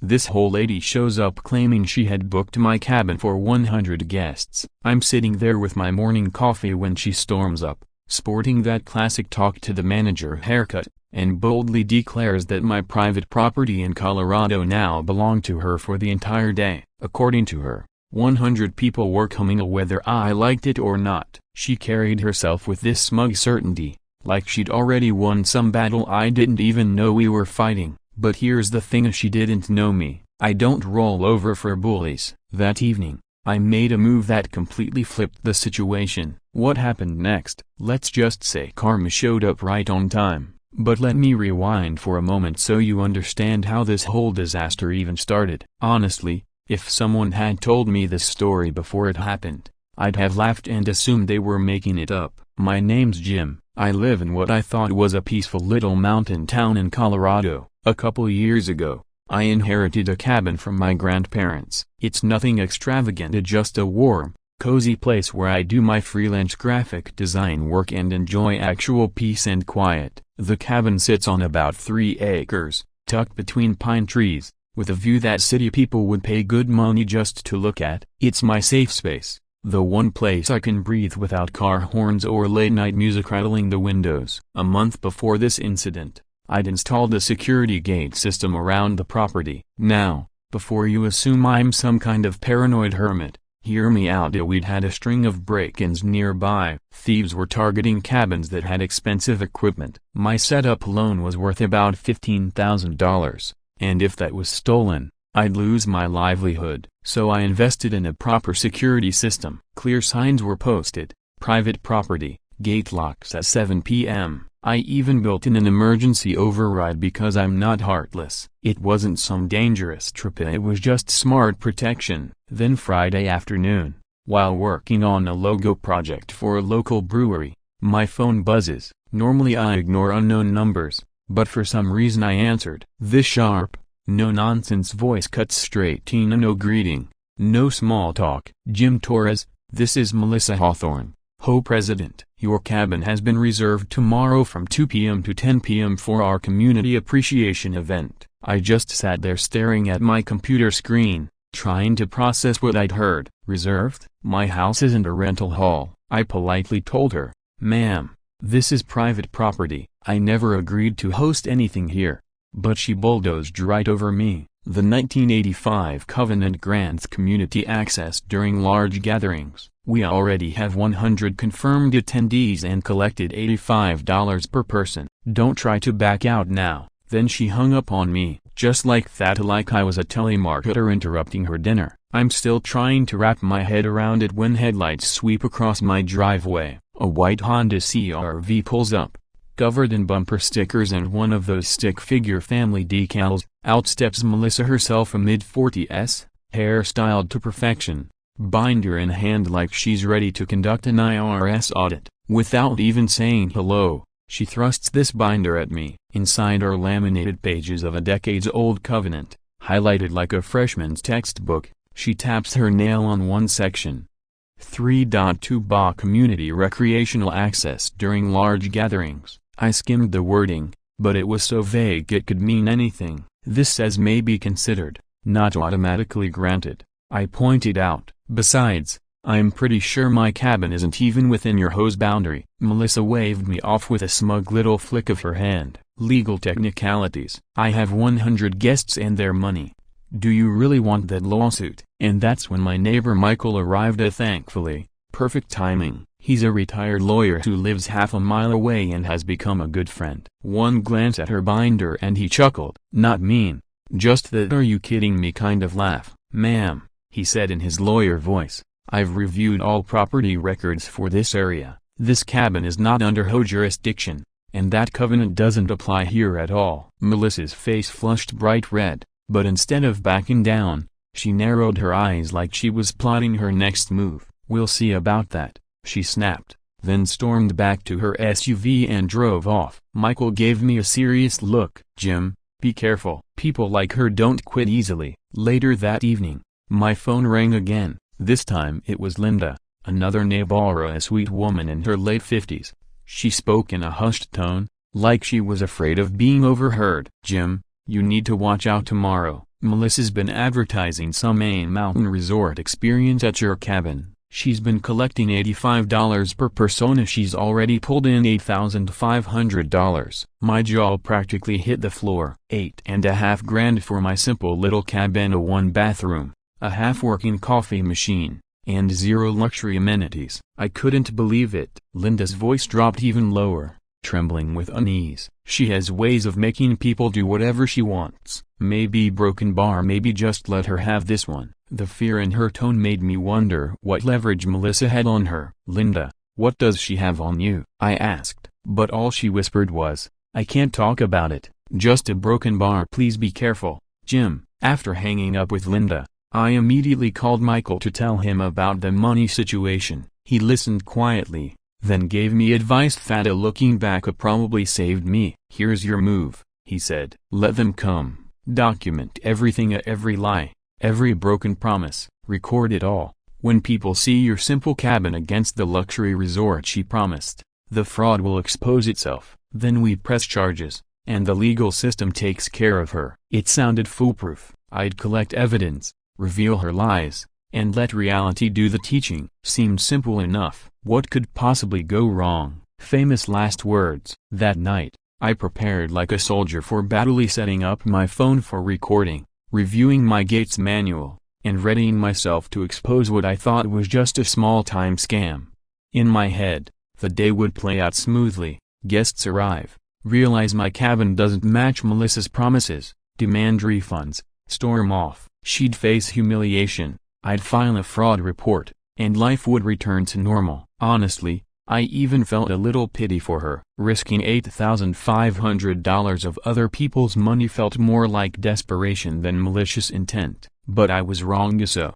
This whole lady shows up claiming she had booked my cabin for 100 guests. I'm sitting there with my morning coffee when she storms up, sporting that classic talk to the manager haircut, and boldly declares that my private property in Colorado now belonged to her for the entire day. According to her, 100 people were coming whether I liked it or not. She carried herself with this smug certainty, like she'd already won some battle I didn't even know we were fighting. But here's the thing, she didn't know me. I don't roll over for bullies. That evening, I made a move that completely flipped the situation. What happened next? Let's just say karma showed up right on time. But let me rewind for a moment so you understand how this whole disaster even started. Honestly, if someone had told me this story before it happened, I'd have laughed and assumed they were making it up. My name's Jim. I live in what I thought was a peaceful little mountain town in Colorado. A couple years ago, I inherited a cabin from my grandparents. It's nothing extravagant, just a warm, cozy place where I do my freelance graphic design work and enjoy actual peace and quiet. The cabin sits on about 3 acres, tucked between pine trees, with a view that city people would pay good money just to look at. It's my safe space, the one place I can breathe without car horns or late-night music rattling the windows. A month before this incident, I'd installed a security gate system around the property. Now, before you assume I'm some kind of paranoid hermit, hear me out. We'd had a string of break-ins nearby. Thieves were targeting cabins that had expensive equipment. My setup alone was worth about $15,000, and if that was stolen, I'd lose my livelihood. So I invested in a proper security system. Clear signs were posted, private property, gate locks at 7 p.m. I even built in an emergency override because I'm not heartless. It wasn't some dangerous trip, it was just smart protection. Then Friday afternoon, while working on a logo project for a local brewery, my phone buzzes. Normally I ignore unknown numbers, but for some reason I answered. This sharp, no-nonsense voice cuts straight in. No greeting, no small talk. Jim Torres, this is Melissa Hawthorne, HOA President. Your cabin has been reserved tomorrow from 2 p.m. to 10 p.m. for our community appreciation event. I just sat there staring at my computer screen, trying to process what I'd heard. Reserved? My house isn't a rental hall, I politely told her. Ma'am, this is private property. I never agreed to host anything here. But she bulldozed right over me. The 1985 covenant grants community access during large gatherings. We already have 100 confirmed attendees and collected $85 per person. Don't try to back out now. Then she hung up on me, just like that, like I was a telemarketer interrupting her dinner. I'm still trying to wrap my head around it when headlights sweep across my driveway. A white Honda CR-V pulls up, covered in bumper stickers and one of those stick figure family decals. Out steps Melissa herself, a mid-40s, hair styled to perfection, binder in hand like she's ready to conduct an IRS audit. Without even saying hello, she thrusts this binder at me. Inside are laminated pages of a decades-old covenant, highlighted like a freshman's textbook. She taps her nail on one section. 3.2 BA Community Recreational Access during large gatherings. I skimmed the wording, but it was so vague it could mean anything. This says may be considered, not automatically granted. I pointed out. Besides, I'm pretty sure my cabin isn't even within your HOA's boundary. Melissa waved me off with a smug little flick of her hand. Legal technicalities. I have 100 guests and their money. Do you really want that lawsuit? And that's when my neighbor Michael arrived. Thankfully, perfect timing. He's a retired lawyer who lives half a mile away and has become a good friend. One glance at her binder and he chuckled. Not mean, just that "are you kidding me" kind of laugh. Ma'am, he said in his lawyer voice, I've reviewed all property records for this area. This cabin is not under HOA jurisdiction, and that covenant doesn't apply here at all. Melissa's face flushed bright red, but instead of backing down, she narrowed her eyes like she was plotting her next move. We'll see about that, she snapped, then stormed back to her SUV and drove off. Michael gave me a serious look. Jim, be careful. People like her don't quit easily. Later that evening, my phone rang again. This time it was Linda, another neighbor, a sweet woman in her late 50s. She spoke in a hushed tone, like she was afraid of being overheard. Jim, you need to watch out tomorrow. Melissa's been advertising some Maine mountain resort experience at your cabin. She's been collecting $85 per persona. She's already pulled in $8,500. My jaw practically hit the floor. $8.5 grand for my simple little cabin, a 1-bathroom, a half-working coffee machine, and 0 luxury amenities. I couldn't believe it. Linda's voice dropped even lower, trembling with unease. She has ways of making people do whatever she wants. Maybe broken bar, maybe just let her have this one. The fear in her tone made me wonder what leverage Melissa had on her. Linda, what does she have on you? I asked, but all she whispered was, I can't talk about it, just a broken bar. Please be careful, Jim. After hanging up with Linda, I immediately called Michael to tell him about the money situation. He listened quietly, then gave me advice that looking back probably saved me. Here's your move, he said. Let them come. Document everything, every lie, every broken promise, record it all. When people see your simple cabin against the luxury resort she promised, the fraud will expose itself. Then we press charges, and the legal system takes care of her. It sounded foolproof. I'd collect evidence, reveal her lies, and let reality do the teaching. Seemed simple enough. What could possibly go wrong? Famous last words. That night, I prepared like a soldier for battle, setting up my phone for recording, reviewing my Gates manual, and readying myself to expose what I thought was just a small-time scam. In my head, the day would play out smoothly. Guests arrive, realize my cabin doesn't match Melissa's promises, demand refunds, storm off. She'd face humiliation, I'd file a fraud report, and life would return to normal. Honestly, I even felt a little pity for her. Risking $8,500 of other people's money felt more like desperation than malicious intent. But I was wrong, so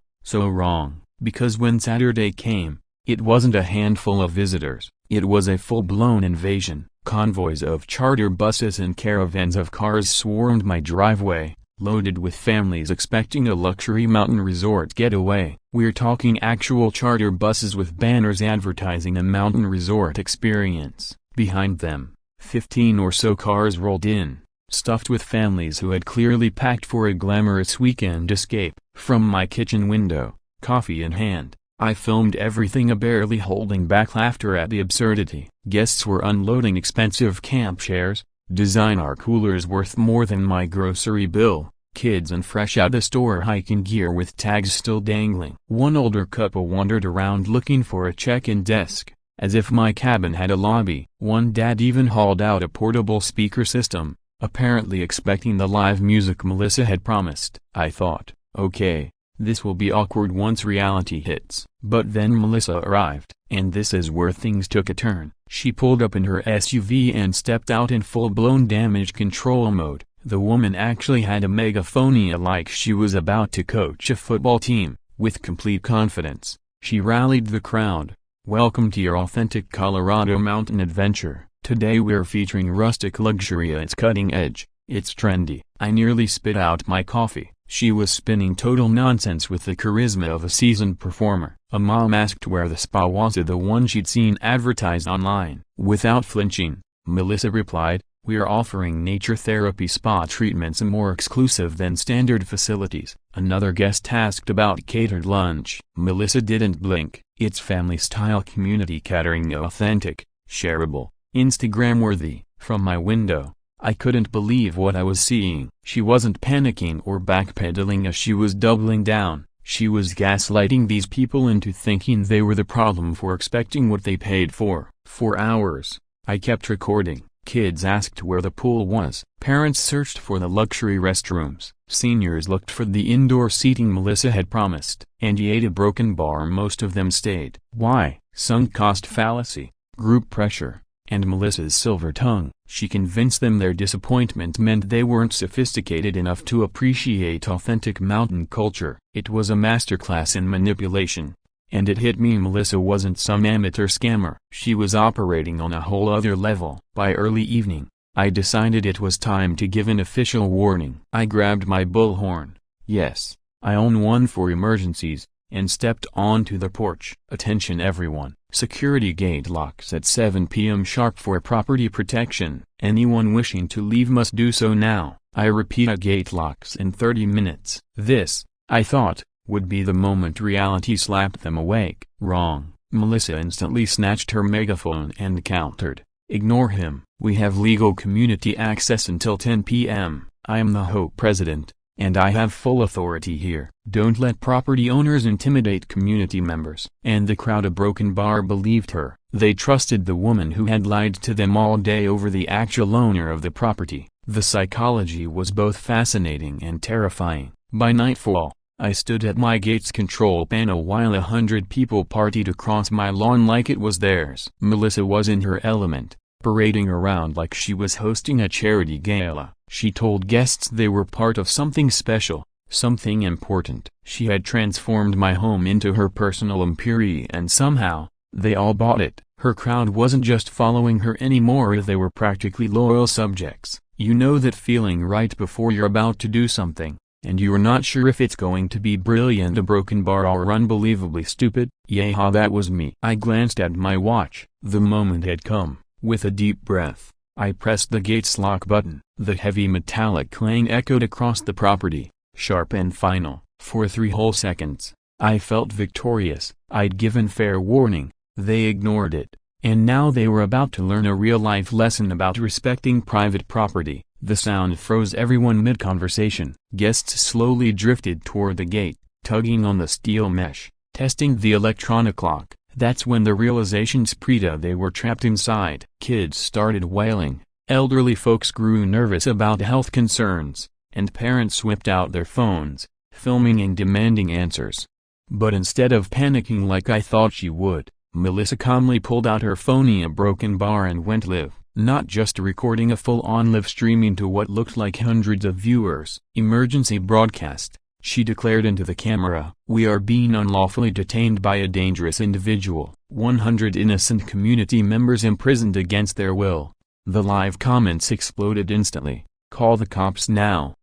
wrong, because when Saturday came, it wasn't a handful of visitors, it was a full-blown invasion. Convoys of charter buses and caravans of cars swarmed my driveway, loaded with families expecting a luxury mountain resort getaway. We're talking actual charter buses with banners advertising a mountain resort experience. Behind them, 15 or so cars rolled in, stuffed with families who had clearly packed for a glamorous weekend escape. From my kitchen window, coffee in hand, I filmed everything, barely holding back laughter at the absurdity. Guests were unloading expensive camp chairs, designer coolers worth more than my grocery bill, kids in fresh out-of-store hiking gear with tags still dangling. One older couple wandered around looking for a check-in desk, as if my cabin had a lobby. One dad even hauled out a portable speaker system, apparently expecting the live music Melissa had promised. I thought, okay, this will be awkward once reality hits. But then Melissa arrived, and this is where things took a turn. She pulled up in her SUV and stepped out in full-blown damage control mode. The woman actually had a megaphone like she was about to coach a football team. With complete confidence, she rallied the crowd. Welcome to your authentic Colorado mountain adventure. Today we're featuring rustic luxury. It's cutting edge, it's trendy. I nearly spit out my coffee. She was spinning total nonsense with the charisma of a seasoned performer. A mom asked where the spa was, the one she'd seen advertised online. Without flinching, Melissa replied, "We're offering nature therapy spa treatments and more exclusive than standard facilities." Another guest asked about catered lunch. Melissa didn't blink. It's family-style community catering, authentic, shareable, Instagram-worthy. From my window, I couldn't believe what I was seeing. She wasn't panicking or backpedaling as she was doubling down. She was gaslighting these people into thinking they were the problem for expecting what they paid for. For hours, I kept recording. Kids asked where the pool was. Parents searched for the luxury restrooms. Seniors looked for the indoor seating Melissa had promised. And you ate a broken bar. Most of them stayed. Why? Sunk cost fallacy, group pressure, and Melissa's silver tongue. She convinced them their disappointment meant they weren't sophisticated enough to appreciate authentic mountain culture. It was a masterclass in manipulation. And it hit me, Melissa wasn't some amateur scammer. She was operating on a whole other level. By early evening, I decided it was time to give an official warning. I grabbed my bullhorn. Yes, I own one for emergencies, and stepped onto the porch. Attention everyone. Security gate locks at 7 p.m. sharp for property protection. Anyone wishing to leave must do so now. I repeat, a gate locks in 30 minutes. This, I thought, would be the moment reality slapped them awake. Wrong. Melissa instantly snatched her megaphone and countered. Ignore him. We have legal community access until 10 p.m. I am the HOA president, and I have full authority here. Don't let property owners intimidate community members. And the crowd of Broken Bar believed her. They trusted the woman who had lied to them all day over the actual owner of the property. The psychology was both fascinating and terrifying. By nightfall, I stood at my gate's control panel while 100 people partied across my lawn like it was theirs. Melissa was in her element, parading around like she was hosting a charity gala. She told guests they were part of something special, something important. She had transformed my home into her personal empire, and somehow, they all bought it. Her crowd wasn't just following her anymore, they were practically loyal subjects. You know that feeling right before you're about to do something, and you're not sure if it's going to be brilliant, a broken bar, or unbelievably stupid? Yeehaw, that was me. I glanced at my watch. The moment had come. With a deep breath, I pressed the gate's lock button. The heavy metallic clang echoed across the property, sharp and final. For 3 whole seconds, I felt victorious. I'd given fair warning. They ignored it, and now they were about to learn a real-life lesson about respecting private property. The sound froze everyone mid-conversation. Guests slowly drifted toward the gate, tugging on the steel mesh, testing the electronic lock. That's when the realization spread, they were trapped inside. Kids started wailing, elderly folks grew nervous about health concerns, and parents whipped out their phones, filming and demanding answers. But instead of panicking like I thought she would, Melissa calmly pulled out her phone, a Broken Bar, and went live. Not just recording, a full-on live streaming to what looked like hundreds of viewers. Emergency broadcast, she declared into the camera. We are being unlawfully detained by a dangerous individual. 100 innocent community members imprisoned against their will. The live comments exploded instantly. Call the cops now.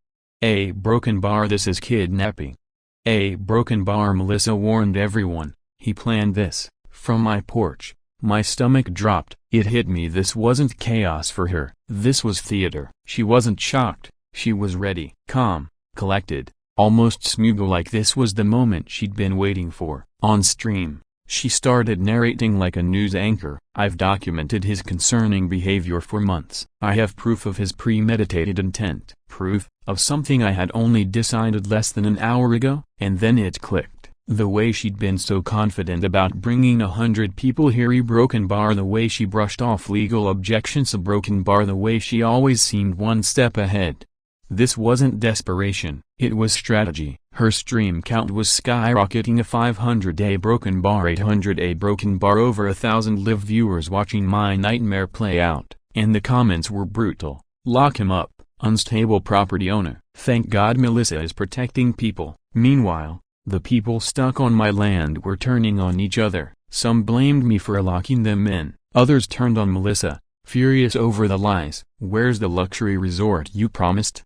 A Broken Bar, this is kidnapping. A Broken Bar, Melissa warned everyone. He planned this. From my porch, my stomach dropped. It hit me. This wasn't chaos for her. This was theater. She wasn't shocked. She was ready. Calm, collected, almost smug, like this was the moment she'd been waiting for. On stream, she started narrating like a news anchor. I've documented his concerning behavior for months. I have proof of his premeditated intent. Proof of something I had only decided less than an hour ago. And then it clicked. The way she'd been so confident about bringing 100 people here. A Broken Bar, the way she brushed off legal objections. A Broken Bar, the way she always seemed one step ahead. This wasn't desperation, it was strategy. Her stream count was skyrocketing. A 500 A Broken Bar, 800 A Broken Bar, over 1,000 live viewers watching my nightmare play out. And the comments were brutal. Lock him up, unstable property owner. Thank God Melissa is protecting people. Meanwhile, the people stuck on my land were turning on each other. Some blamed me for locking them in. Others turned on Melissa, furious over the lies. Where's the luxury resort you promised?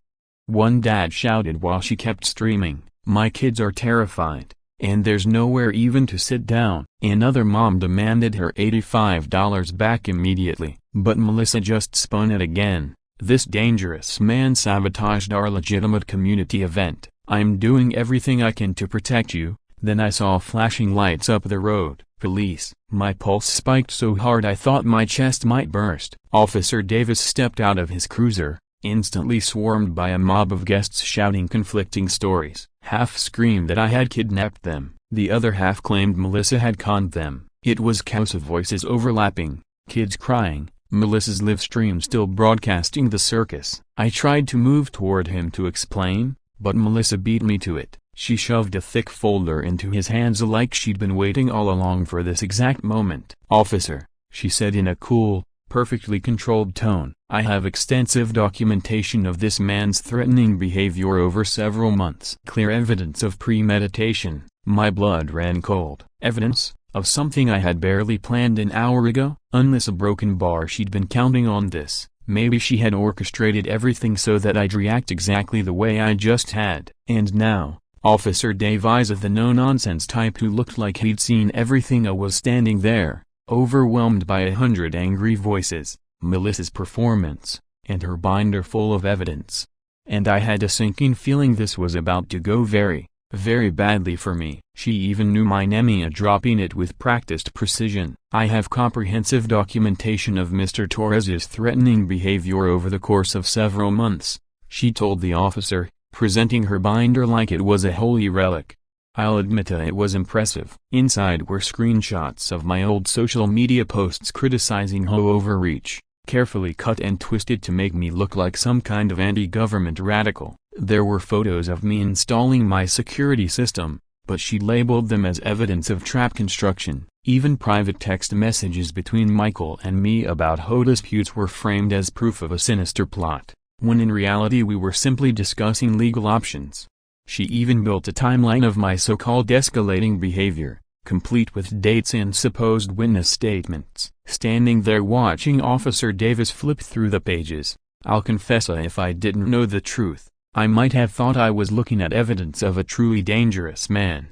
One dad shouted while she kept streaming. My kids are terrified, and there's nowhere even to sit down. Another mom demanded her $85 back immediately. But Melissa just spun it again. This dangerous man sabotaged our legitimate community event. I'm doing everything I can to protect you. Then I saw flashing lights up the road. Police. My pulse spiked so hard I thought my chest might burst. Officer Davis stepped out of his cruiser, instantly swarmed by a mob of guests shouting conflicting stories. Half screamed that I had kidnapped them. The other half claimed Melissa had conned them. It was chaos of voices overlapping, kids crying, Melissa's live stream still broadcasting the circus. I tried to move toward him to explain, but Melissa beat me to it. She shoved a thick folder into his hands like she'd been waiting all along for this exact moment. Officer, she said in a cool, perfectly controlled tone, I have extensive documentation of this man's threatening behavior over several months. Clear evidence of premeditation. My blood ran cold. Evidence of something I had barely planned an hour ago? Unless a Broken Bar, she'd been counting on this. Maybe she had orchestrated everything so that I'd react exactly the way I just had. And now, Officer Dave Isa, the no-nonsense type who looked like he'd seen everything, was standing there, overwhelmed by 100 angry voices, Melissa's performance, and her binder full of evidence. and I had a sinking feeling this was about to go very, very badly for me. She even knew my name, dropping it with practiced precision. I have comprehensive documentation of Mr. Torres's threatening behavior over the course of several months, she told the officer, presenting her binder like it was a holy relic. I'll admit it was impressive. Inside were screenshots of my old social media posts criticizing HOA overreach, carefully cut and twisted to make me look like some kind of anti-government radical. There were photos of me installing my security system, but she labeled them as evidence of trap construction. Even private text messages between Michael and me about HOA disputes were framed as proof of a sinister plot, when in reality we were simply discussing legal options. She even built a timeline of my so-called escalating behavior, complete with dates and supposed witness statements. Standing there watching Officer Davis flip through the pages, I'll confess if I didn't know the truth, I might have thought I was looking at evidence of a truly dangerous man.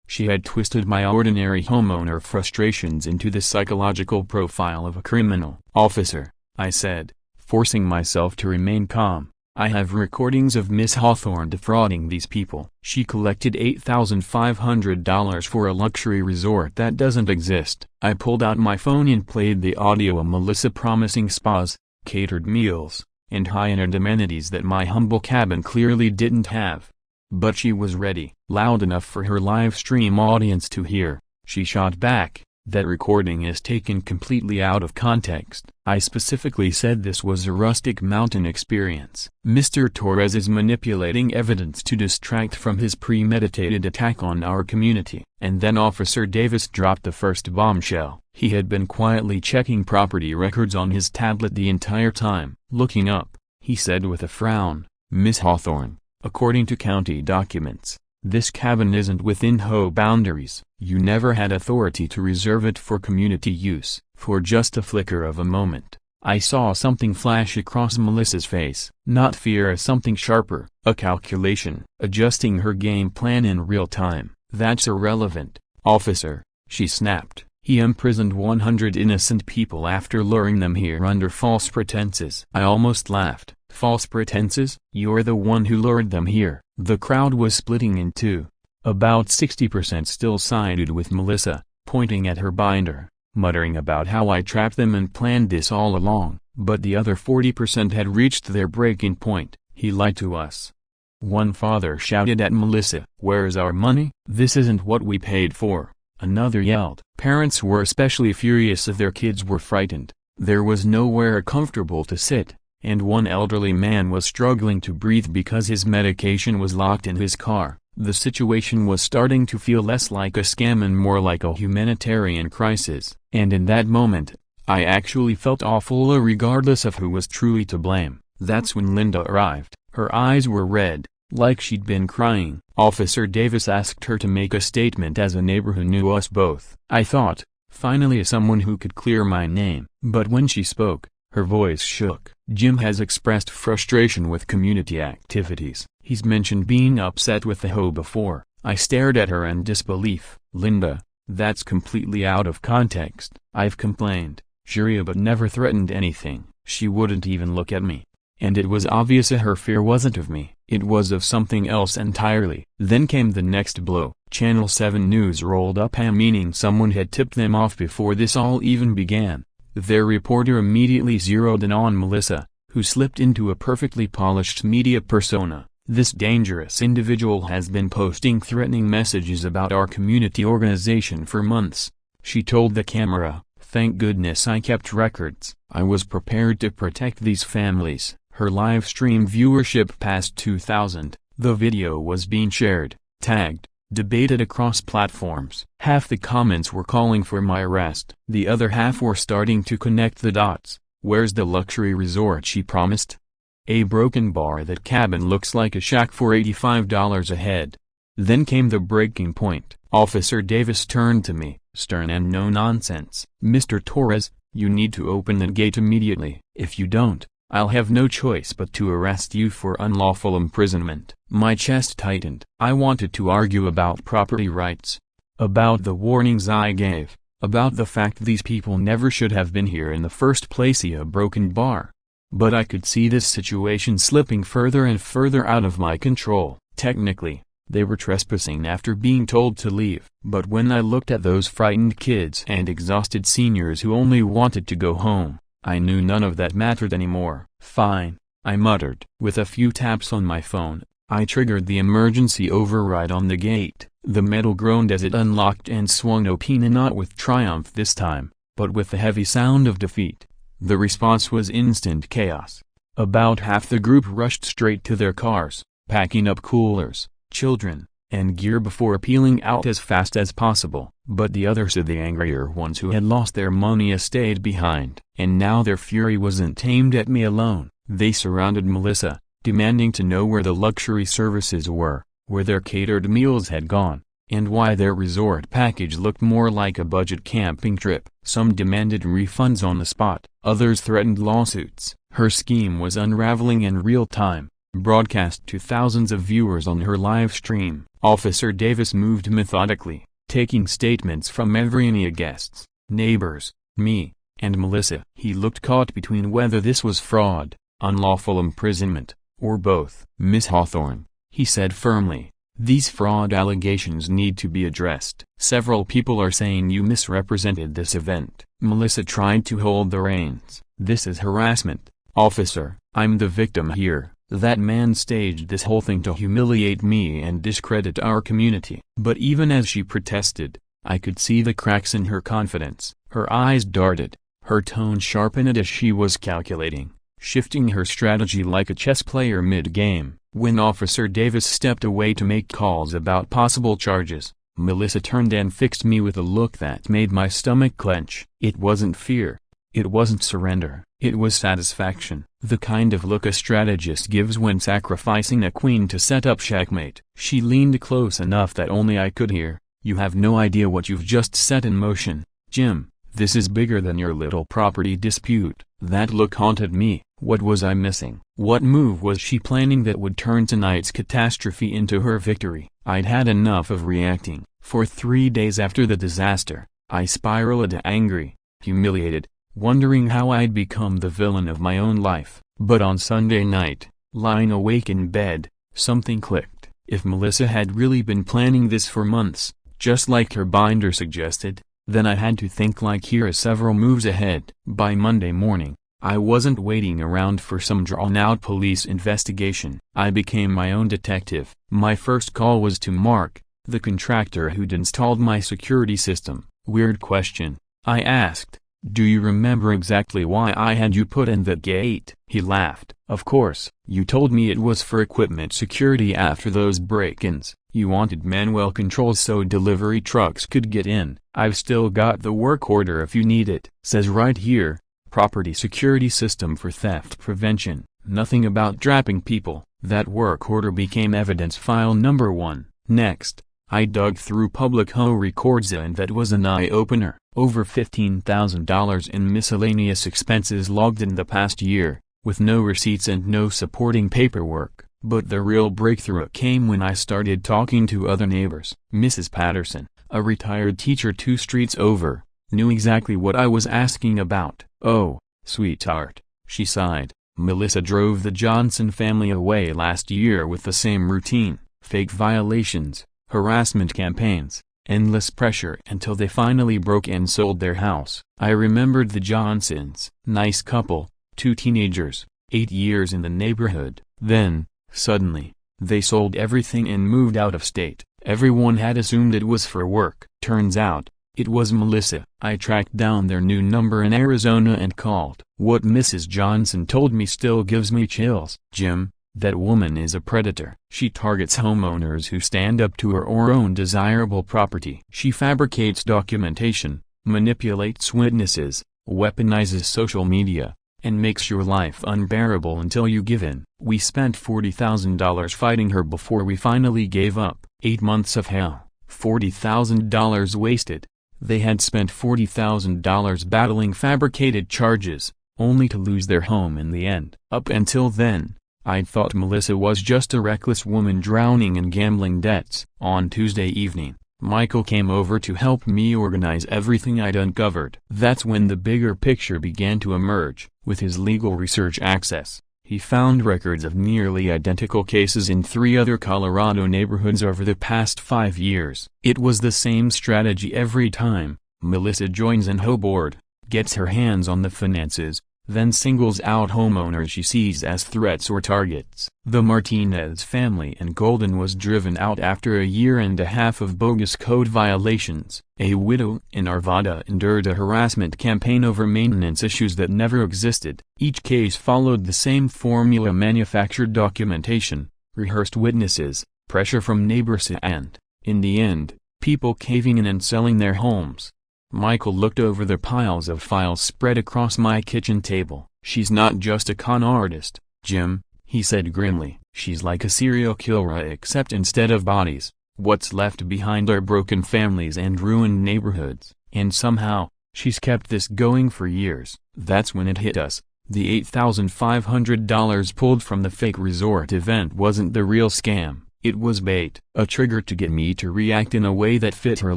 She had twisted my ordinary homeowner frustrations into the psychological profile of a criminal. Officer, I said, forcing myself to remain calm, I have recordings of Miss Hawthorne defrauding these people. She collected $8,500 for a luxury resort that doesn't exist. I pulled out my phone and played the audio of Melissa promising spas, catered meals, and high-end amenities that my humble cabin clearly didn't have. But she was ready, loud enough for her live stream audience to hear. She shot back, "That recording is taken completely out of context. I specifically said this was a rustic mountain experience." Mr. Torres is manipulating evidence to distract from his premeditated attack on our community. And then Officer Davis dropped the first bombshell. He had been quietly checking property records on his tablet the entire time. Looking up, he said with a frown, "Miss Hawthorne, according to county documents, this cabin isn't within HOA boundaries. You never had authority to reserve it for community use." For just a flicker of a moment, I saw something flash across Melissa's face. Not fear, something sharper, a calculation. Adjusting her game plan in real time. "That's irrelevant, officer," she snapped. "He imprisoned 100 innocent people after luring them here under false pretenses." I almost laughed. "False pretenses? You're the one who lured them here." The crowd was splitting in two. About 60% still sided with Melissa, pointing at her binder, muttering about how I trapped them and planned this all along. But the other 40% had reached their breaking point. "He lied to us." One father shouted at Melissa, "Where's our money? This isn't what we paid for." Another yelled. Parents were especially furious if their kids were frightened. There was nowhere comfortable to sit, and one elderly man was struggling to breathe because his medication was locked in his car. The situation was starting to feel less like a scam and more like a humanitarian crisis. And in that moment, I actually felt awful regardless of who was truly to blame. That's when Linda arrived. Her eyes were red, like she'd been crying. Officer Davis asked her to make a statement as a neighbor who knew us both. I thought, finally someone who could clear my name. But when she spoke, her voice shook. "Jim has expressed frustration with community activities. He's mentioned being upset with the HOA before." I stared at her in disbelief. "Linda, that's completely out of context. I've complained, sure, but never threatened anything." She wouldn't even look at me. And it was obvious her fear wasn't of me. It was of something else entirely. Then came the next blow. Channel 7 News rolled up, meaning someone had tipped them off before this all even began. Their reporter immediately zeroed in on Melissa, who slipped into a perfectly polished media persona. "This dangerous individual has been posting threatening messages about our community organization for months," she told the camera. "Thank goodness I kept records. I was prepared to protect these families." Her live stream viewership passed 2,000. The video was being shared, tagged, debated across platforms. Half the comments were calling for my arrest. The other half were starting to connect the dots. Where's the luxury resort she promised? A broken bar. That cabin looks like a shack for $85 a head. Then came the breaking point. Officer Davis turned to me, stern and no nonsense. "Mr. Torres, you need to open the gate immediately. If you don't, I'll have no choice but to arrest you for unlawful imprisonment." My chest tightened. I wanted to argue about property rights, about the warnings I gave, about the fact these people never should have been here in the first place. A broken bar. But I could see this situation slipping further and further out of my control. Technically, they were trespassing after being told to leave. But when I looked at those frightened kids and exhausted seniors who only wanted to go home, I knew none of that mattered anymore. "Fine," I muttered. With a few taps on my phone, I triggered the emergency override on the gate. The metal groaned as it unlocked and swung open, not with triumph this time, but with the heavy sound of defeat. The response was instant chaos. About half the group rushed straight to their cars, packing up coolers, children, and gear before peeling out as fast as possible. But the others, the angrier ones who had lost their money, stayed behind. And now their fury wasn't aimed at me alone. They surrounded Melissa, demanding to know where the luxury services were, where their catered meals had gone, and why their resort package looked more like a budget camping trip. Some demanded refunds on the spot, others threatened lawsuits. Her scheme was unraveling in real time, broadcast to thousands of viewers on her live stream. Officer Davis moved methodically, taking statements from every guests, neighbors, me, and Melissa. He looked caught between whether this was fraud, unlawful imprisonment, or both. "Miss Hawthorne," he said firmly, "these fraud allegations need to be addressed. Several people are saying you misrepresented this event." Melissa tried to hold the reins. "This is harassment, officer. I'm the victim here. That man staged this whole thing to humiliate me and discredit our community." But even as she protested, I could see the cracks in her confidence. Her eyes darted, her tone sharpened as she was calculating, shifting her strategy like a chess player mid-game. When Officer Davis stepped away to make calls about possible charges, Melissa turned and fixed me with a look that made my stomach clench. It wasn't fear. It wasn't surrender. It was satisfaction. The kind of look a strategist gives when sacrificing a queen to set up checkmate. She leaned close enough that only I could hear. "You have no idea what you've just set in motion, Jim. This is bigger than your little property dispute." That look haunted me. What was I missing? What move was she planning that would turn tonight's catastrophe into her victory? I'd had enough of reacting. For 3 days after the disaster, I spiraled angry, humiliated, wondering how I'd become the villain of my own life. But on Sunday night, lying awake in bed, something clicked. If Melissa had really been planning this for months, just like her binder suggested, then I had to think like here is several moves ahead. By Monday morning, I wasn't waiting around for some drawn-out police investigation. I became my own detective. My first call was to Mark, the contractor who'd installed my security system. "Weird question," I asked. "Do you remember exactly why I had you put in the gate?" He laughed. "Of course. You told me it was for equipment security after those break-ins. You wanted manual controls so delivery trucks could get in. I've still got the work order if you need it. Says right here, property security system for theft prevention. Nothing about trapping people." That work order became evidence file number 1. Next, I dug through public HOA records and that was an eye-opener. Over $15,000 in miscellaneous expenses logged in the past year, with no receipts and no supporting paperwork. But the real breakthrough came when I started talking to other neighbors. Mrs. Patterson, a retired teacher 2 streets over, knew exactly what I was asking about. "Oh, sweetheart," she sighed. "Melissa drove the Johnson family away last year with the same routine. Fake violations, harassment campaigns, endless pressure until they finally broke and sold their house." I remembered the Johnsons. Nice couple, 2 teenagers, 8 years in the neighborhood. Then, suddenly, they sold everything and moved out of state. Everyone had assumed it was for work. Turns out, it was Melissa. I tracked down their new number in Arizona and called. What Mrs. Johnson told me still gives me chills. "Jim, that woman is a predator. She targets homeowners who stand up to her or own desirable property. She fabricates documentation, manipulates witnesses, weaponizes social media, and makes your life unbearable until you give in." We spent $40,000 fighting her before we finally gave up. 8 months of hell, $40,000 wasted. They had spent $40,000 battling fabricated charges, only to lose their home in the end. Up until then, I'd thought Melissa was just a reckless woman drowning in gambling debts. On Tuesday evening, Michael came over to help me organize everything I'd uncovered. That's when the bigger picture began to emerge. With his legal research access, he found records of nearly identical cases in 3 other Colorado neighborhoods over the past 5 years. It was the same strategy every time. Melissa joins an HOA board, gets her hands on the finances, then singles out homeowners she sees as threats or targets. The Martinez family in Golden was driven out after a year and a half of bogus code violations. A widow in Arvada endured a harassment campaign over maintenance issues that never existed. Each case followed the same formula: manufactured documentation, rehearsed witnesses, pressure from neighbors, and, in the end, people caving in and selling their homes. Michael looked over the piles of files spread across my kitchen table. "She's not just a con artist, Jim," he said grimly. "She's like a serial killer, except instead of bodies, what's left behind are broken families and ruined neighborhoods. And somehow, she's kept this going for years." That's when it hit us. The $8,500 pulled from the fake resort event wasn't the real scam. It was bait, a trigger to get me to react in a way that fit her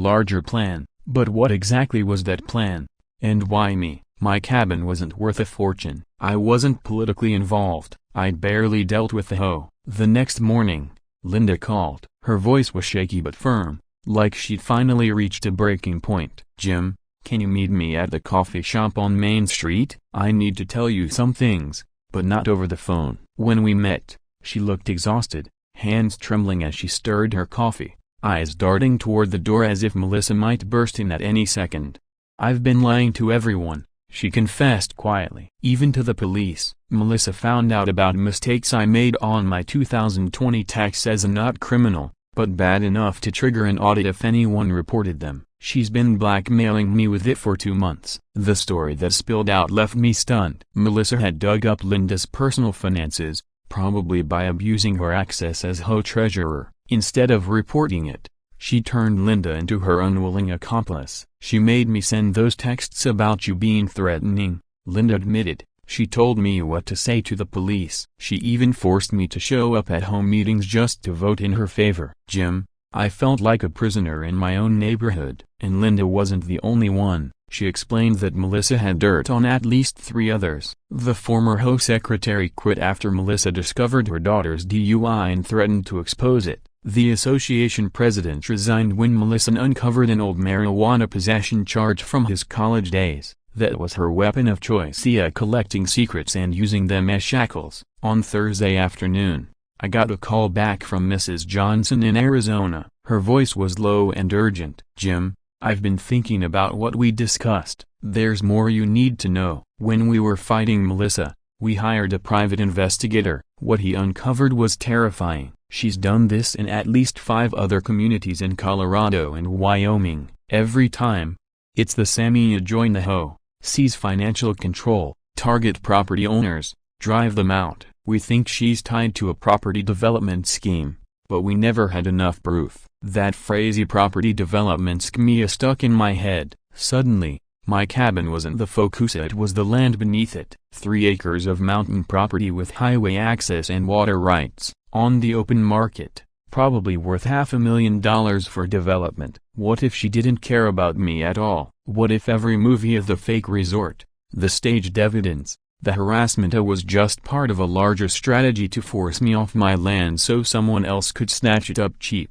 larger plan. But what exactly was that plan? And why me? My cabin wasn't worth a fortune. I wasn't politically involved. I'd barely dealt with the HOA. The next morning, Linda called. Her voice was shaky but firm, like she'd finally reached a breaking point. "Jim, can you meet me at the coffee shop on Main Street? I need to tell you some things, but not over the phone." When we met, she looked exhausted, hands trembling as she stirred her coffee, eyes darting toward the door as if Melissa might burst in at any second. "I've been lying to everyone," she confessed quietly. "Even to the police." Melissa found out about mistakes I made on my 2020 tax as a not criminal, but bad enough to trigger an audit if anyone reported them. She's been blackmailing me with it for 2 months. The story that spilled out left me stunned. Melissa had dug up Linda's personal finances, probably by abusing her access as HOA treasurer. Instead of reporting it, she turned Linda into her unwilling accomplice. "She made me send those texts about you being threatening," Linda admitted. "She told me what to say to the police. She even forced me to show up at home meetings just to vote in her favor." "Jim, I felt like a prisoner in my own neighborhood." And Linda wasn't the only one. She explained that Melissa had dirt on at least 3 others. The former HOA secretary quit after Melissa discovered her daughter's DUI and threatened to expose it. The association president resigned when Melissa uncovered an old marijuana possession charge from his college days. That was her weapon of choice, collecting secrets and using them as shackles. On Thursday afternoon, I got a call back from Mrs. Johnson in Arizona. Her voice was low and urgent. "Jim, I've been thinking about what we discussed. There's more you need to know." When we were fighting Melissa, we hired a private investigator. What he uncovered was terrifying. She's done this in at least 5 other communities in Colorado and Wyoming. Every time, it's the same: you join the HOA, seize financial control, target property owners, drive them out. We think she's tied to a property development scheme, but we never had enough proof. That phrase, property development scheme, stuck in my head. Suddenly, my cabin wasn't the focus, it was the land beneath it. 3 acres of mountain property with highway access and water rights, on the open market, probably worth $500,000 for development. What if she didn't care about me at all? What if every movie of the fake resort, the staged evidence, the harassment was just part of a larger strategy to force me off my land so someone else could snatch it up cheap?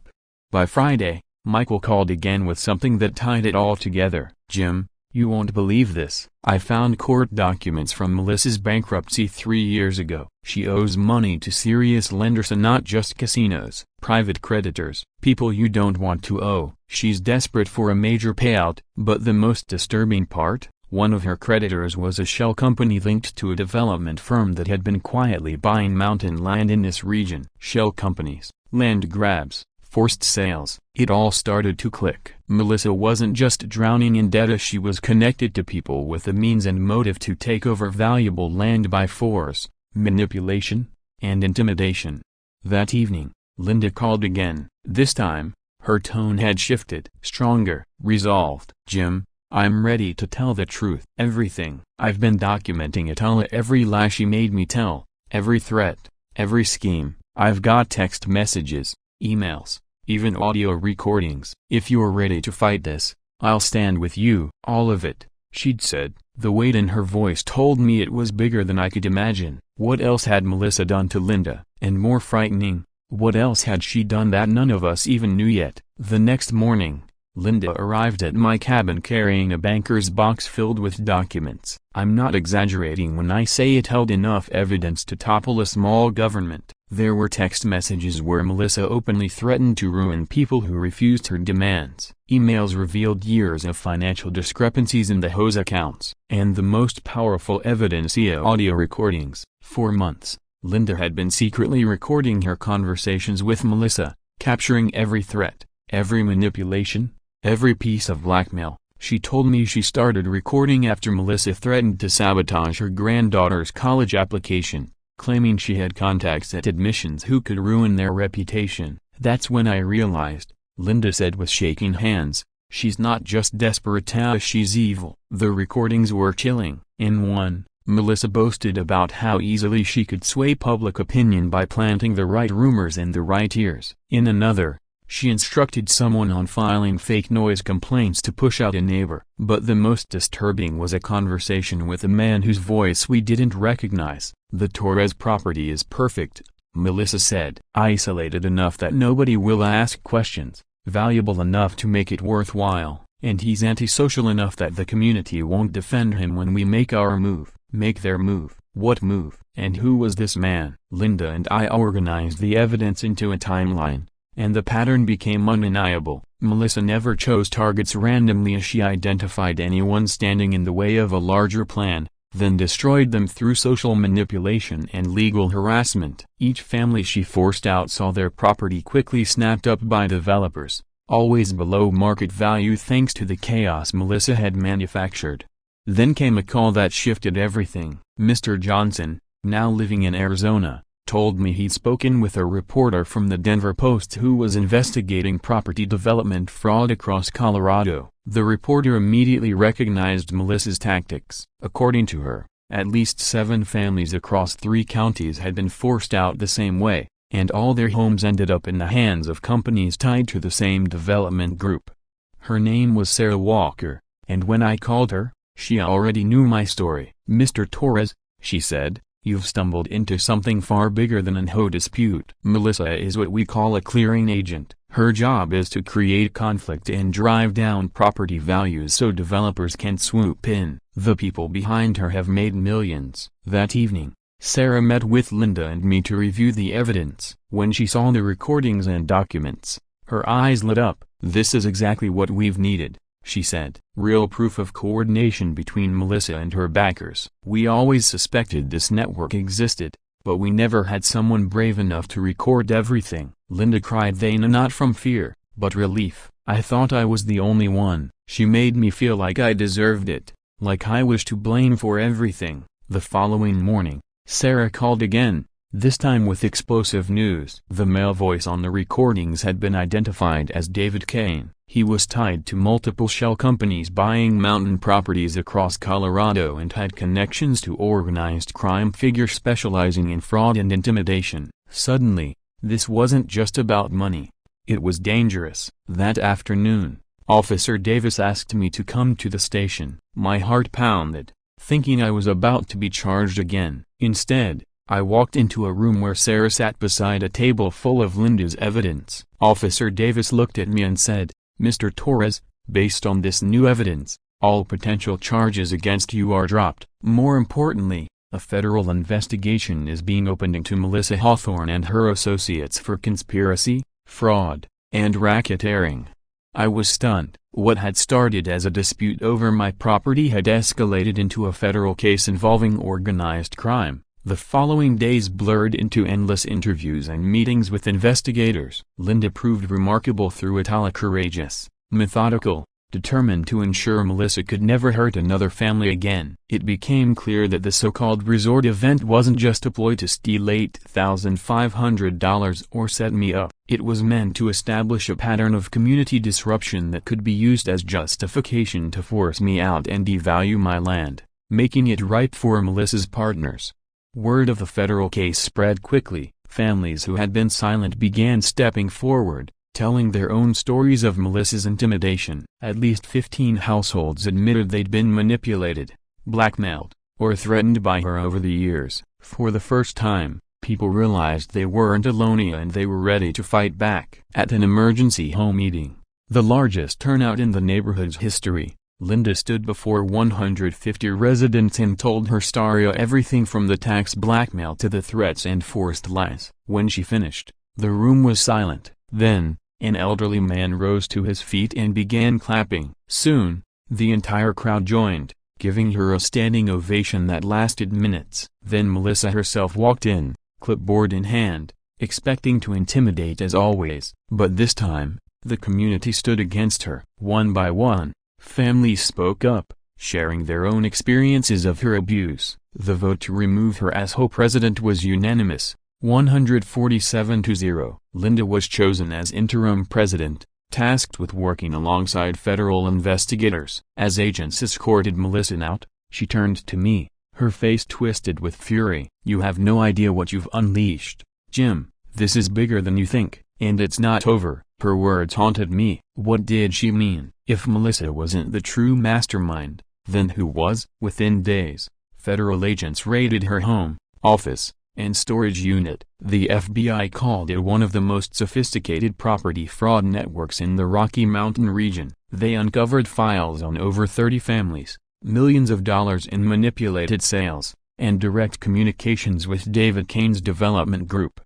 By Friday, Michael called again with something that tied it all together. "Jim, you won't believe this. I found court documents from Melissa's bankruptcy 3 years ago. She owes money to serious lenders, and not just casinos, private creditors, people you don't want to owe. She's desperate for a major payout." But the most disturbing part? One of her creditors was a shell company linked to a development firm that had been quietly buying mountain land in this region. Shell companies, land grabs, forced sales. It all started to click. Melissa wasn't just drowning in debt, she was connected to people with the means and motive to take over valuable land by force, manipulation, and intimidation. That evening, Linda called again. This time, her tone had shifted. Stronger, resolved. "Jim, I'm ready to tell the truth. Everything. I've been documenting it all, every lie she made me tell, every threat, every scheme. I've got text messages, emails, even audio recordings. "If you're ready to fight this, I'll stand with you." "All of it," she'd said. The weight in her voice told me it was bigger than I could imagine. What else had Melissa done to Linda? And more frightening, what else had she done that none of us even knew yet? The next morning, Linda arrived at my cabin carrying a banker's box filled with documents. I'm not exaggerating when I say it held enough evidence to topple a small government. There were text messages where Melissa openly threatened to ruin people who refused her demands. Emails revealed years of financial discrepancies in the HOA's accounts. And the most powerful evidence via audio recordings. For months, Linda had been secretly recording her conversations with Melissa, capturing every threat, every manipulation, every piece of blackmail. She told me she started recording after Melissa threatened to sabotage her granddaughter's college application, claiming she had contacts at admissions who could ruin their reputation. "That's when I realized," Linda said with shaking hands, "she's not just desperate, she's evil." The recordings were chilling. In one, Melissa boasted about how easily she could sway public opinion by planting the right rumors in the right ears. In another, she instructed someone on filing fake noise complaints to push out a neighbor. But the most disturbing was a conversation with a man whose voice we didn't recognize. "The Torres property is perfect," Melissa said. "Isolated enough that nobody will ask questions, valuable enough to make it worthwhile, and he's antisocial enough that the community won't defend him when we make our move." Make their move. What move? And who was this man? Linda and I organized the evidence into a timeline, and the pattern became undeniable. Melissa never chose targets randomly as she identified anyone standing in the way of a larger plan, then destroyed them through social manipulation and legal harassment. Each family she forced out saw their property quickly snapped up by developers, always below market value thanks to the chaos Melissa had manufactured. Then came a call that shifted everything. Mr. Johnson, now living in Arizona, told me he'd spoken with a reporter from the Denver Post who was investigating property development fraud across Colorado. The reporter immediately recognized Melissa's tactics. According to her, at least 7 families across 3 counties had been forced out the same way, and all their homes ended up in the hands of companies tied to the same development group. Her name was Sarah Walker, and when I called her, she already knew my story. "Mr. Torres," she said, "you've stumbled into something far bigger than an HOA dispute." Melissa is what we call a clearing agent. Her job is to create conflict and drive down property values so developers can swoop in. The people behind her have made millions. That evening, Sarah met with Linda and me to review the evidence. When she saw the recordings and documents, her eyes lit up. "This is exactly what we've needed," she said. "Real proof of coordination between Melissa and her backers. We always suspected this network existed, but we never had someone brave enough to record everything." Linda cried, not from fear, but relief. "I thought I was the only one." She made me feel like I deserved it, like I was to blame for everything. The following morning, Sarah called again, this time with explosive news. The male voice on the recordings had been identified as David Kane. He was tied to multiple shell companies buying mountain properties across Colorado and had connections to organized crime figures specializing in fraud and intimidation. Suddenly, this wasn't just about money. It was dangerous. That afternoon, Officer Davis asked me to come to the station. My heart pounded, thinking I was about to be charged again. Instead, I walked into a room where Sarah sat beside a table full of Linda's evidence. Officer Davis looked at me and said, "Mr. Torres, based on this new evidence, all potential charges against you are dropped. More importantly, a federal investigation is being opened into Melissa Hawthorne and her associates for conspiracy, fraud, and racketeering." I was stunned. What had started as a dispute over my property had escalated into a federal case involving organized crime. The following days blurred into endless interviews and meetings with investigators. Linda proved remarkable through it all, courageous, methodical, determined to ensure Melissa could never hurt another family again. It became clear that the so-called resort event wasn't just a ploy to steal $8,500 or set me up. It was meant to establish a pattern of community disruption that could be used as justification to force me out and devalue my land, making it ripe for Melissa's partners. Word of the federal case spread quickly. Families who had been silent began stepping forward, telling their own stories of Melissa's intimidation. At least 15 households admitted they'd been manipulated, blackmailed, or threatened by her over the years. For the first time, people realized they weren't alone and they were ready to fight back. At an emergency home meeting, the largest turnout in the neighborhood's history, Linda stood before 150 residents and told her story, everything from the tax blackmail to the threats and forced lies. When she finished, the room was silent. Then, an elderly man rose to his feet and began clapping. Soon, the entire crowd joined, giving her a standing ovation that lasted minutes. Then Melissa herself walked in, clipboard in hand, expecting to intimidate as always. But this time, the community stood against her. One by one, families spoke up, sharing their own experiences of her abuse. The vote to remove her as HOA president was unanimous, 147-0. Linda was chosen as interim president, tasked with working alongside federal investigators. As agents escorted Melissa out, she turned to me, her face twisted with fury. "You have no idea what you've unleashed, Jim. This is bigger than you think, and it's not over." Her words haunted me. What did she mean? If Melissa wasn't the true mastermind, then who was? Within days, federal agents raided her home, office, and storage unit. The FBI called it one of the most sophisticated property fraud networks in the Rocky Mountain region. They uncovered files on over 30 families, millions of dollars in manipulated sales, and direct communications with David Kane's development group.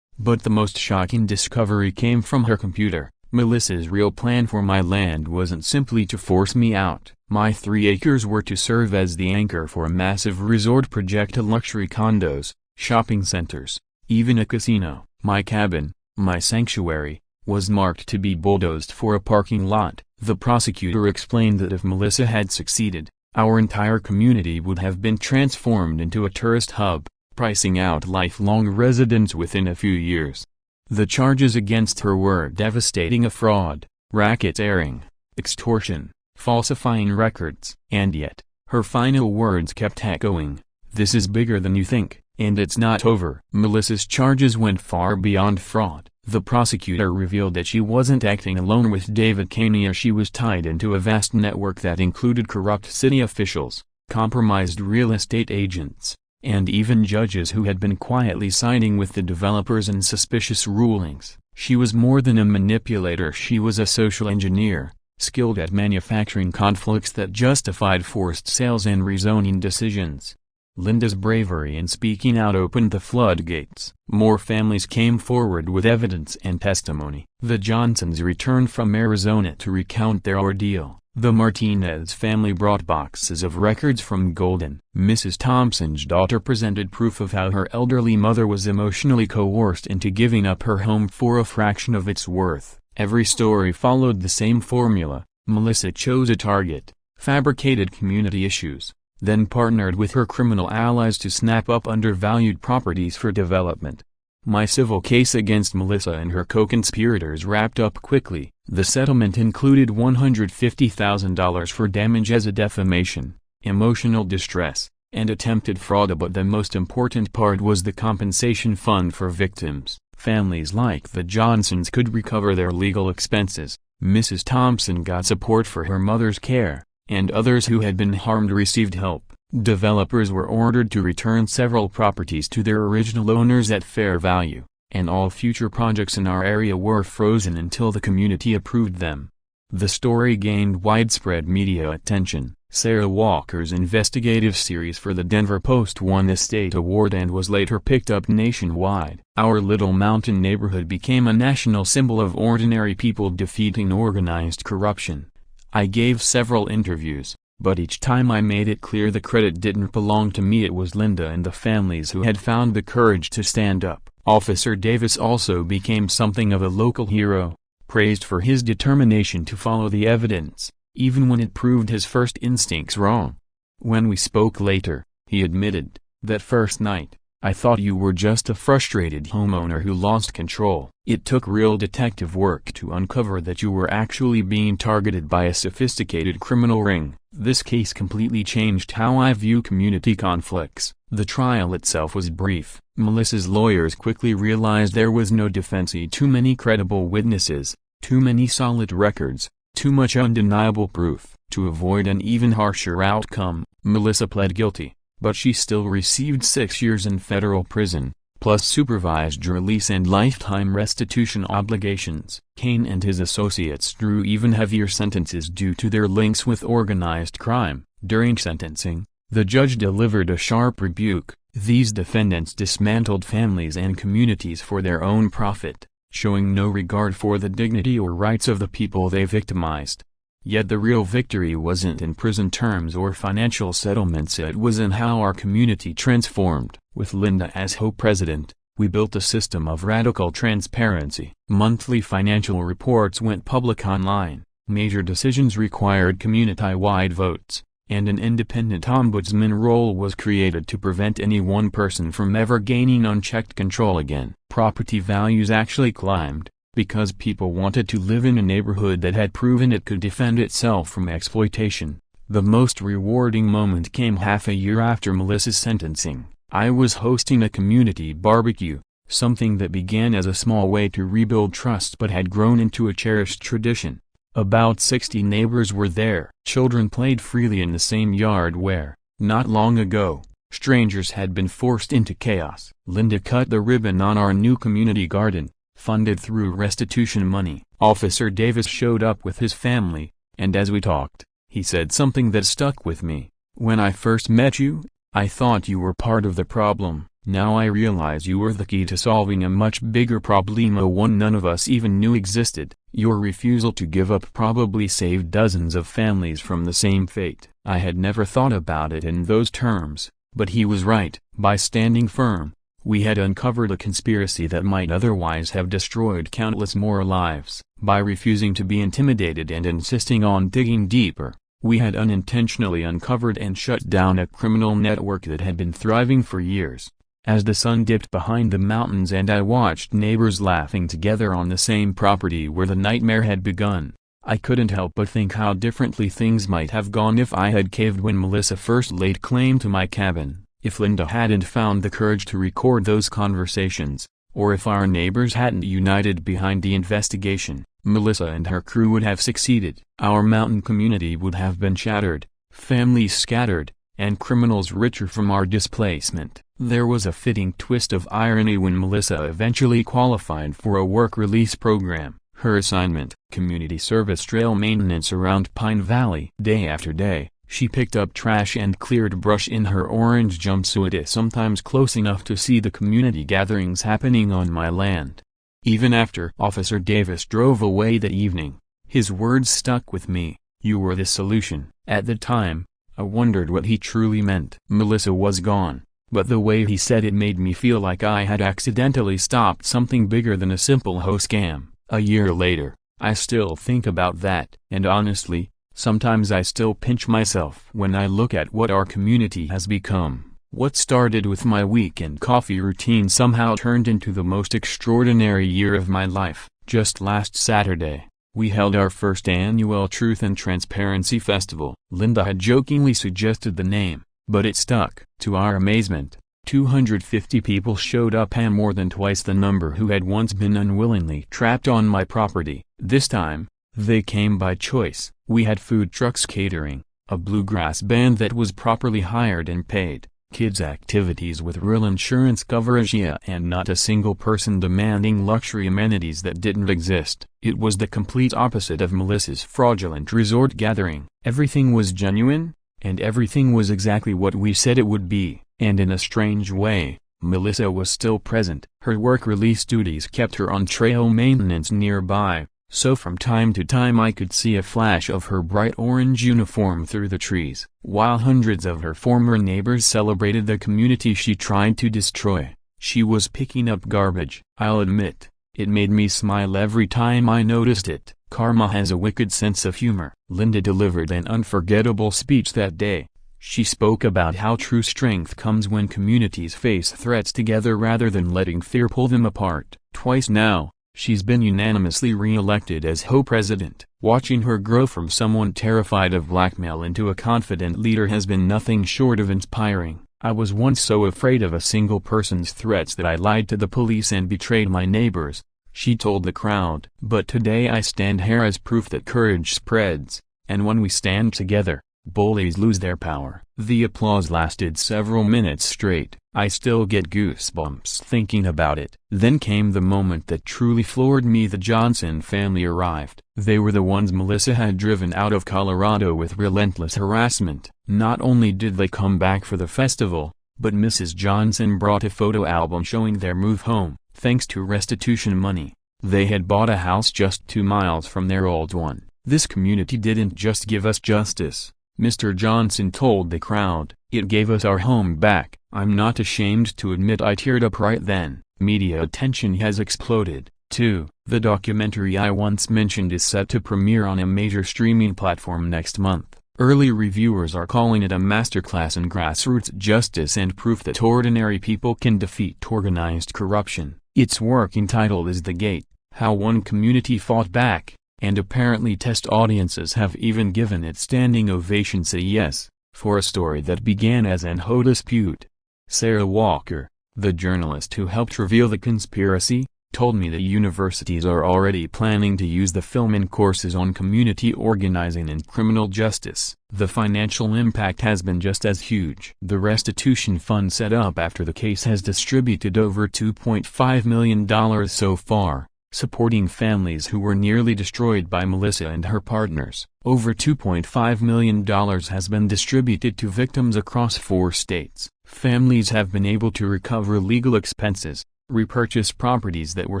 But the most shocking discovery came from her computer. Melissa's real plan for my land wasn't simply to force me out. My 3 acres were to serve as the anchor for a massive resort project, luxury condos, shopping centers, even a casino. My cabin, my sanctuary, was marked to be bulldozed for a parking lot. The prosecutor explained that if Melissa had succeeded, our entire community would have been transformed into a tourist hub, pricing out lifelong residents within a few years. The charges against her were devastating: a fraud, racketeering, extortion, falsifying records. And yet, her final words kept echoing, "This is bigger than you think, and it's not over." Melissa's charges went far beyond fraud. The prosecutor revealed that she wasn't acting alone with David Kane. She was tied into a vast network that included corrupt city officials, compromised real estate agents, and even judges who had been quietly siding with the developers in suspicious rulings. She was more than a manipulator. She was a social engineer, skilled at manufacturing conflicts that justified forced sales and rezoning decisions. Linda's bravery in speaking out opened the floodgates. More families came forward with evidence and testimony. The Johnsons returned from Arizona to recount their ordeal. The Martinez family brought boxes of records from Golden. Mrs. Thompson's daughter presented proof of how her elderly mother was emotionally coerced into giving up her home for a fraction of its worth. Every story followed the same formula. Melissa chose a target, fabricated community issues, then partnered with her criminal allies to snap up undervalued properties for development. My civil case against Melissa and her co-conspirators wrapped up quickly. The settlement included $150,000 for damage as a defamation, emotional distress, and attempted fraud. But the most important part was the compensation fund for victims. Families like the Johnsons could recover their legal expenses. Mrs. Thompson got support for her mother's care, and others who had been harmed received help. Developers were ordered to return several properties to their original owners at fair value, and all future projects in our area were frozen until the community approved them. The story gained widespread media attention. Sarah Walker's investigative series for the Denver Post won a state award and was later picked up nationwide. Our little mountain neighborhood became a national symbol of ordinary people defeating organized corruption. I gave several interviews, but each time I made it clear the credit didn't belong to me. It was Linda and the families who had found the courage to stand up. Officer Davis also became something of a local hero, praised for his determination to follow the evidence, even when it proved his first instincts wrong. When we spoke later, he admitted, "That first night, I thought you were just a frustrated homeowner who lost control. It took real detective work to uncover that you were actually being targeted by a sophisticated criminal ring." This case completely changed how I view community conflicts. The trial itself was brief. Melissa's lawyers quickly realized there was no defense. Too many credible witnesses, Too many solid records, too much undeniable proof. To avoid an even harsher outcome, Melissa pled guilty, but she still received 6 years in federal prison, plus supervised release and lifetime restitution obligations. Kane and his associates drew even heavier sentences due to their links with organized crime. During sentencing, the judge delivered a sharp rebuke. These defendants dismantled families and communities for their own profit, showing no regard for the dignity or rights of the people they victimized. Yet the real victory wasn't in prison terms or financial settlements, it was in how our community transformed. With Linda as HOA president, we built a system of radical transparency. Monthly financial reports went public online, major decisions required community-wide votes, and an independent ombudsman role was created to prevent any one person from ever gaining unchecked control again. Property values actually climbed, because people wanted to live in a neighborhood that had proven it could defend itself from exploitation. The most rewarding moment came half a year after Melissa's sentencing. I was hosting a community barbecue, something that began as a small way to rebuild trust but had grown into a cherished tradition. About 60 neighbors were there. Children played freely in the same yard where, not long ago, strangers had been forced into chaos. Linda cut the ribbon on our new community garden, funded through restitution money. Officer Davis showed up with his family, and as we talked, he said something that stuck with me. "When I first met you, I thought you were part of the problem. Now I realize you were the key to solving a much bigger problema, one none of us even knew existed. Your refusal to give up probably saved dozens of families from the same fate." I had never thought about it in those terms, but he was right. By standing firm, we had uncovered a conspiracy that might otherwise have destroyed countless more lives. By refusing to be intimidated and insisting on digging deeper, we had unintentionally uncovered and shut down a criminal network that had been thriving for years. As the sun dipped behind the mountains and I watched neighbors laughing together on the same property where the nightmare had begun, I couldn't help but think how differently things might have gone if I had caved when Melissa first laid claim to my cabin. If Linda hadn't found the courage to record those conversations, or if our neighbors hadn't united behind the investigation, Melissa and her crew would have succeeded. Our mountain community would have been shattered, families scattered, and criminals richer from our displacement. There was a fitting twist of irony when Melissa eventually qualified for a work release program. Her assignment, community service trail maintenance around Pine Valley. Day after day, she picked up trash and cleared brush in her orange jumpsuit, sometimes close enough to see the community gatherings happening on my land. Even after Officer Davis drove away that evening, his words stuck with me. "You were the solution." At the time, I wondered what he truly meant. Melissa was gone, but the way he said it made me feel like I had accidentally stopped something bigger than a simple hoe scam. A year later, I still think about that, and honestly, sometimes I still pinch myself when I look at what our community has become. What started with my weekend coffee routine somehow turned into the most extraordinary year of my life. Just last Saturday, we held our first annual Truth and Transparency Festival. Linda had jokingly suggested the name, but it stuck. To our amazement, 250 people showed up, and more than twice the number who had once been unwillingly trapped on my property. This time, they came by choice. We had food trucks catering, a bluegrass band that was properly hired and paid, kids' activities with real insurance coverage, and not a single person demanding luxury amenities that didn't exist. It was the complete opposite of Melissa's fraudulent resort gathering. Everything was genuine, and everything was exactly what we said it would be. And in a strange way, Melissa was still present. Her work release duties kept her on trail maintenance nearby, so from time to time I could see a flash of her bright orange uniform through the trees. While hundreds of her former neighbors celebrated the community she tried to destroy, she was picking up garbage. I'll admit, it made me smile every time I noticed it. Karma has a wicked sense of humor. Linda delivered an unforgettable speech that day. She spoke about how true strength comes when communities face threats together rather than letting fear pull them apart. Twice now, she's been unanimously re-elected as HOA president. Watching her grow from someone terrified of blackmail into a confident leader has been nothing short of inspiring. I was once so afraid of a single person's threats that I lied to the police and betrayed my neighbors, she told the crowd. But today I stand here as proof that courage spreads, and when we stand together, bullies lose their power. The applause lasted several minutes straight. I still get goosebumps thinking about it. Then came the moment that truly floored me. The Johnson family arrived. They were the ones Melissa had driven out of Colorado with relentless harassment. Not only did they come back for the festival, but Mrs. Johnson brought a photo album showing their move home, thanks to restitution money. They had bought a house just 2 miles from their old one. This community didn't just give us justice, Mr. Johnson told the crowd, it gave us our home back. I'm not ashamed to admit I teared up right then. Media attention has exploded, too. The documentary I once mentioned is set to premiere on a major streaming platform next month. Early reviewers are calling it a masterclass in grassroots justice and proof that ordinary people can defeat organized corruption. Its working title is The Gate: How One Community Fought Back, and apparently test audiences have even given it standing ovation. Say yes, for a story that began as an HOA dispute. Sarah Walker, the journalist who helped reveal the conspiracy, told me that universities are already planning to use the film in courses on community organizing and criminal justice. The financial impact has been just as huge. The restitution fund set up after the case has distributed over $2.5 million so far, supporting families who were nearly destroyed by Melissa and her partners. Over $2.5 million has been distributed to victims across 4 states. Families have been able to recover legal expenses, repurchase properties that were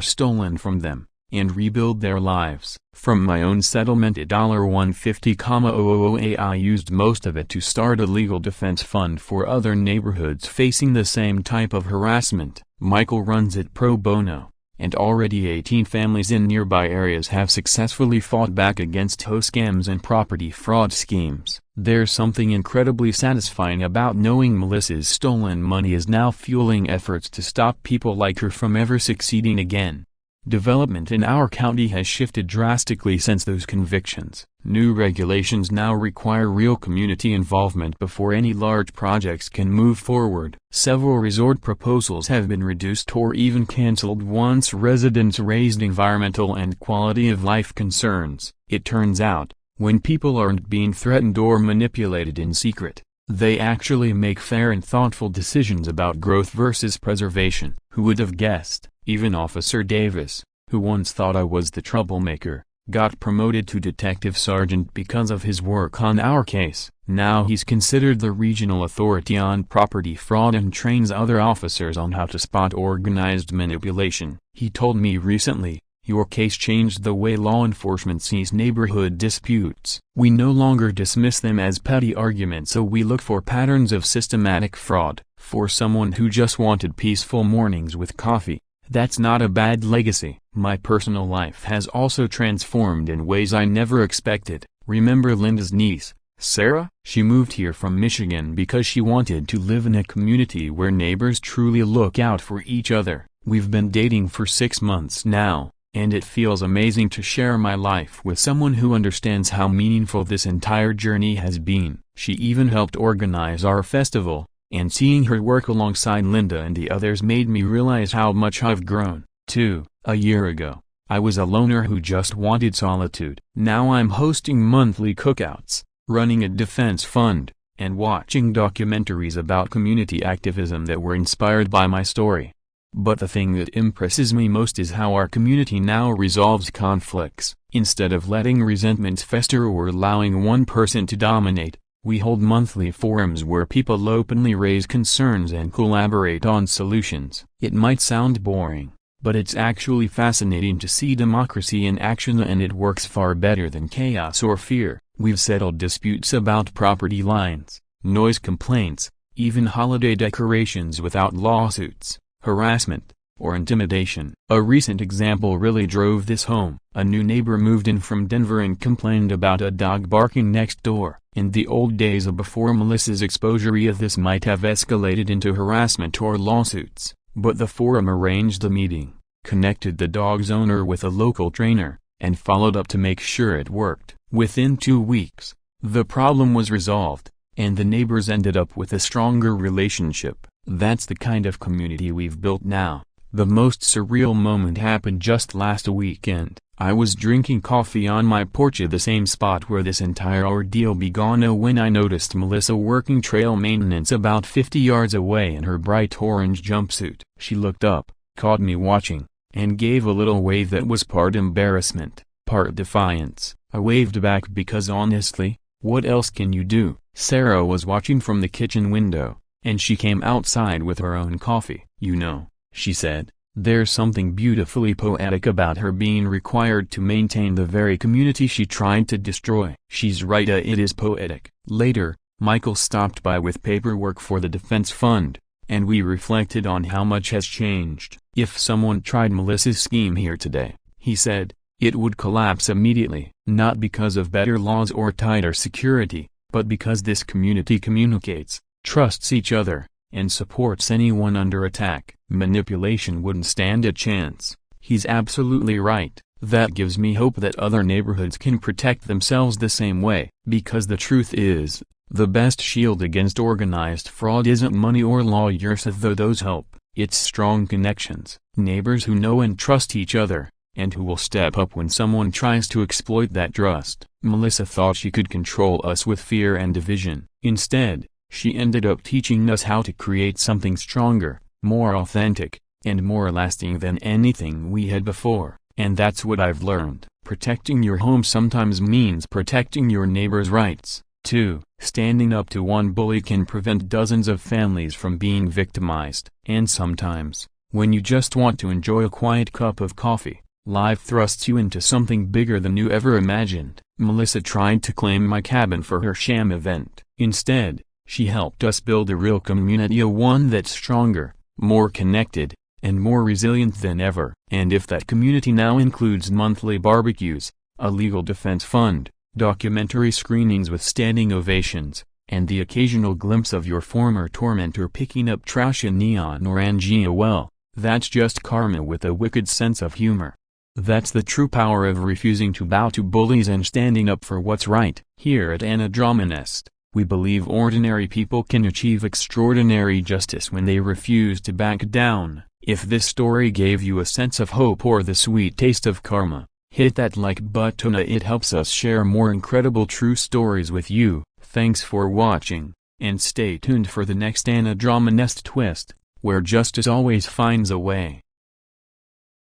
stolen from them, and rebuild their lives. From my own settlement at $150,000 I used most of it to start a legal defense fund for other neighborhoods facing the same type of harassment. Michael runs it pro bono, and already 18 families in nearby areas have successfully fought back against HOA scams and property fraud schemes. There's something incredibly satisfying about knowing Melissa's stolen money is now fueling efforts to stop people like her from ever succeeding again. Development in our county has shifted drastically since those convictions. New regulations now require real community involvement before any large projects can move forward. Several resort proposals have been reduced or even canceled once residents raised environmental and quality of life concerns. It turns out, when people aren't being threatened or manipulated in secret, they actually make fair and thoughtful decisions about growth versus preservation. Who would have guessed? Even Officer Davis, who once thought I was the troublemaker, got promoted to detective sergeant because of his work on our case. Now he's considered the regional authority on property fraud and trains other officers on how to spot organized manipulation. He told me recently, "Your case changed the way law enforcement sees neighborhood disputes. We no longer dismiss them as petty arguments, so we look for patterns of systematic fraud." For someone who just wanted peaceful mornings with coffee, that's not a bad legacy. My personal life has also transformed in ways I never expected. Remember Linda's niece, Sarah? She moved here from Michigan because she wanted to live in a community where neighbors truly look out for each other. We've been dating for 6 months now, and it feels amazing to share my life with someone who understands how meaningful this entire journey has been. She even helped organize our festival, and seeing her work alongside Linda and the others made me realize how much I've grown, too. A year ago, I was a loner who just wanted solitude. Now I'm hosting monthly cookouts, running a defense fund, and watching documentaries about community activism that were inspired by my story. But the thing that impresses me most is how our community now resolves conflicts. Instead of letting resentments fester or allowing one person to dominate, we hold monthly forums where people openly raise concerns and collaborate on solutions. It might sound boring, but it's actually fascinating to see democracy in action, and it works far better than chaos or fear. We've settled disputes about property lines, noise complaints, even holiday decorations without lawsuits, harassment, or intimidation. A recent example really drove this home. A new neighbor moved in from Denver and complained about a dog barking next door. In the old days before Melissa's exposure, this might have escalated into harassment or lawsuits, but the forum arranged a meeting, connected the dog's owner with a local trainer, and followed up to make sure it worked. Within 2 weeks, the problem was resolved, and the neighbors ended up with a stronger relationship. That's the kind of community we've built now. The most surreal moment happened just last weekend. I was drinking coffee on my porch at the same spot where this entire ordeal began when I noticed Melissa working trail maintenance about 50 yards away in her bright orange jumpsuit. She looked up, caught me watching, and gave a little wave that was part embarrassment, part defiance. I waved back because honestly, what else can you do? Sarah was watching from the kitchen window, and she came outside with her own coffee. "You know," she said, "there's something beautifully poetic about her being required to maintain the very community she tried to destroy." She's right, it is poetic. Later, Michael stopped by with paperwork for the defense fund, and we reflected on how much has changed. "If someone tried Melissa's scheme here today," he said, "it would collapse immediately, not because of better laws or tighter security, but because this community communicates, trusts each other, and supports anyone under attack. Manipulation wouldn't stand a chance." He's absolutely right. That gives me hope that other neighborhoods can protect themselves the same way. Because the truth is, the best shield against organized fraud isn't money or lawyers, though those help. It's strong connections, neighbors who know and trust each other, and who will step up when someone tries to exploit that trust. Melissa thought she could control us with fear and division. Instead, she ended up teaching us how to create something stronger, more authentic, and more lasting than anything we had before. And that's what I've learned. Protecting your home sometimes means protecting your neighbor's rights, too. Standing up to one bully can prevent dozens of families from being victimized. And sometimes, when you just want to enjoy a quiet cup of coffee, life thrusts you into something bigger than you ever imagined. Melissa tried to claim my cabin for her sham event. Instead, she helped us build a real community, a one that's stronger, more connected, and more resilient than ever. And if that community now includes monthly barbecues, a legal defense fund, documentary screenings with standing ovations, and the occasional glimpse of your former tormentor picking up trash in neon orange, well, that's just karma with a wicked sense of humor. That's the true power of refusing to bow to bullies and standing up for what's right. Here at Anadrama Nest, we believe ordinary people can achieve extraordinary justice when they refuse to back down. If this story gave you a sense of hope or the sweet taste of karma, hit that like button. It helps us share more incredible true stories with you. Thanks for watching, and stay tuned for the next Anadrama Nest twist, where justice always finds a way.